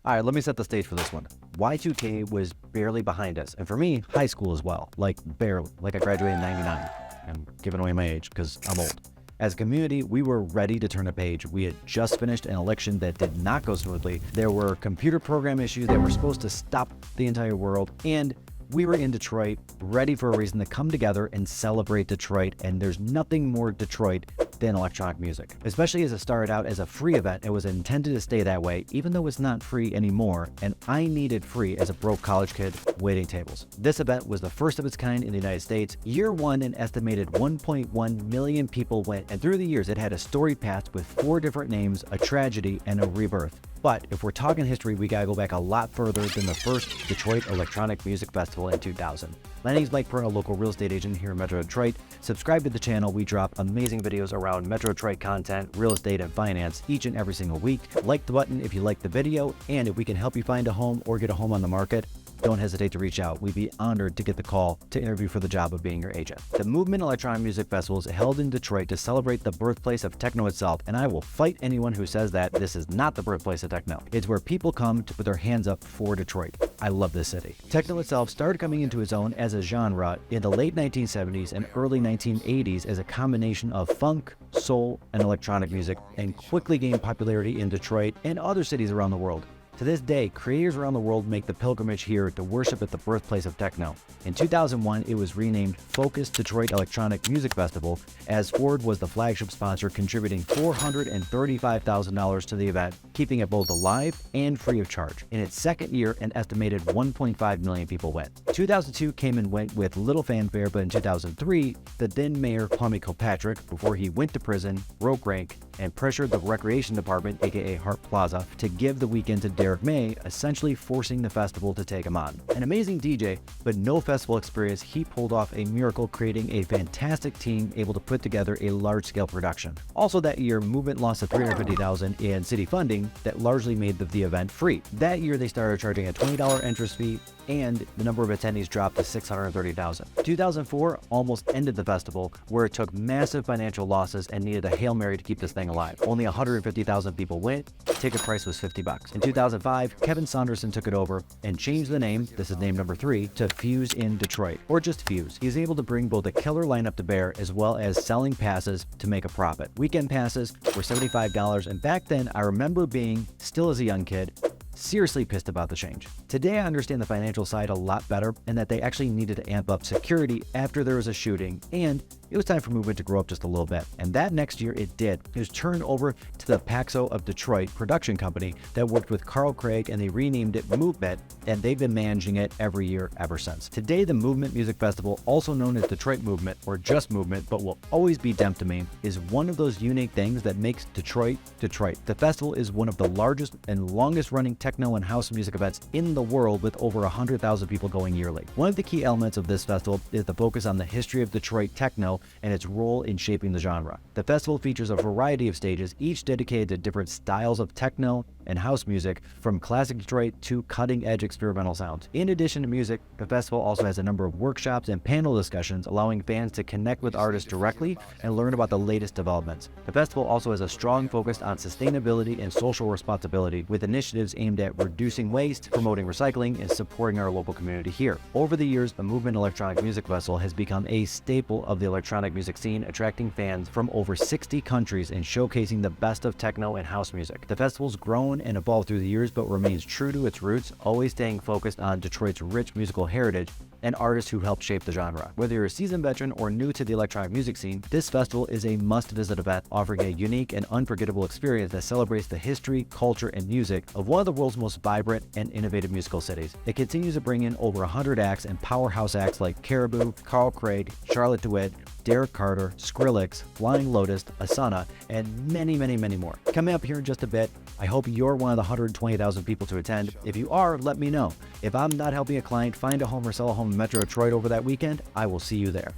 All right, let me set the stage for this one. Y2K was barely behind us, and for me, high school as well, like barely, like I graduated in 99. I'm giving away my age because I'm old. As a community, we were ready to turn a page. We had just finished an election that did not go smoothly. There were computer program issues that were supposed to stop the entire world, and we were in Detroit, ready for a reason to come together and celebrate Detroit, and there's nothing more Detroit than electronic music. Especially as it started out as a free event, it was intended to stay that way, even though it's not free anymore, and I needed free as a broke college kid waiting tables. This event was the first of its kind in the United States. Year one, an estimated 1.1 million people went, and through the years, it had a storied past with 4 different names, a tragedy, and a rebirth. But if we're talking history, we gotta go back a lot further than the first Detroit Electronic Music Festival in 2000. My name's Mike Pern, a local real estate agent here in Metro Detroit. Subscribe to the channel. We drop amazing videos around Metro Detroit content, real estate, and finance each and every single week. Like the button if you like the video, and if we can help you find a home or get a home on the market, don't hesitate to reach out. We'd be honored to get the call to interview for the job of being your agent. The Movement Electronic Music Festival is held in Detroit to celebrate the birthplace of techno itself, and I will fight anyone who says that this is not the birthplace of techno. It's where people come to put their hands up for Detroit. I love this city. Techno itself started coming into its own as a genre in the late 1970s and early 1980s as a combination of funk, soul, and electronic music, and quickly gained popularity in Detroit and other cities around the world. To this day, creators around the world make the pilgrimage here to worship at the birthplace of techno. In 2001, it was renamed Focus Detroit Electronic Music Festival, as Ford was the flagship sponsor, contributing $435,000 to the event, keeping it both alive and free of charge. In its second year, an estimated 1.5 million people went. 2002 came and went with little fanfare, but in 2003, the then mayor Kwame Kilpatrick, before he went to prison, broke rank, and pressured the Recreation Department, aka Hart Plaza, to give the weekend to Derek May, essentially forcing the festival to take him on. An amazing DJ, but no festival experience, he pulled off a miracle, creating a fantastic team able to put together a large-scale production. Also that year, Movement lost the $350,000 in city funding that largely made the event free. That year, they started charging a $20 entrance fee, and the number of attendees dropped to 630,000. 2004 almost ended the festival, where it took massive financial losses and needed a Hail Mary to keep this thing alive. Only 150,000 people went. Ticket price was $50. In 2005, Kevin Saunderson took it over and changed the name, this is name number 3, to Fuse in Detroit, or just Fuse. He's able to bring both a killer lineup to bear as well as selling passes to make a profit. Weekend passes were $75, and back then I remember being, still as a young kid, seriously pissed about the change. Today I understand the financial side a lot better, and that they actually needed to amp up security after there was a shooting, and it was time for Movement to grow up just a little bit. And that next year it did. It was turned over to the Paxo of Detroit production company that worked with Carl Craig, and they renamed it Movement, and they've been managing it every year ever since. Today, the Movement Music Festival, also known as Detroit Movement or just Movement, but will always be DEMF to me, is one of those unique things that makes Detroit, Detroit. The festival is one of the largest and longest running techno and house music events in the world, with over 100,000 people going yearly. One of the key elements of this festival is the focus on the history of Detroit techno and its role in shaping the genre. The festival features a variety of stages, each dedicated to different styles of techno and house music, from classic Detroit to cutting-edge experimental sounds. In addition to music, the festival also has a number of workshops and panel discussions, allowing fans to connect with artists directly and learn about the latest developments. The festival also has a strong focus on sustainability and social responsibility, with initiatives aimed at reducing waste, promoting recycling, and supporting our local community here. Over the years, the Movement Electronic Music Festival has become a staple of the electronic music scene, attracting fans from over 60 countries and showcasing the best of techno and house music. The festival's grown and evolved through the years, but remains true to its roots, always staying focused on Detroit's rich musical heritage and artists who helped shape the genre. Whether you're a seasoned veteran or new to the electronic music scene, this festival is a must-visit event, offering a unique and unforgettable experience that celebrates the history, culture, and music of one of the world's most vibrant and innovative musical cities. It continues to bring in over 100 acts and powerhouse acts like Caribou, Carl Craig, Charlotte DeWitt, Derek Carter, Skrillex, Flying Lotus, Asana, and many, many, many more. Coming up here in just a bit, I hope you're one of the 120,000 people to attend. If you are, let me know. If I'm not helping a client find a home or sell a home in Metro Detroit over that weekend, I will see you there.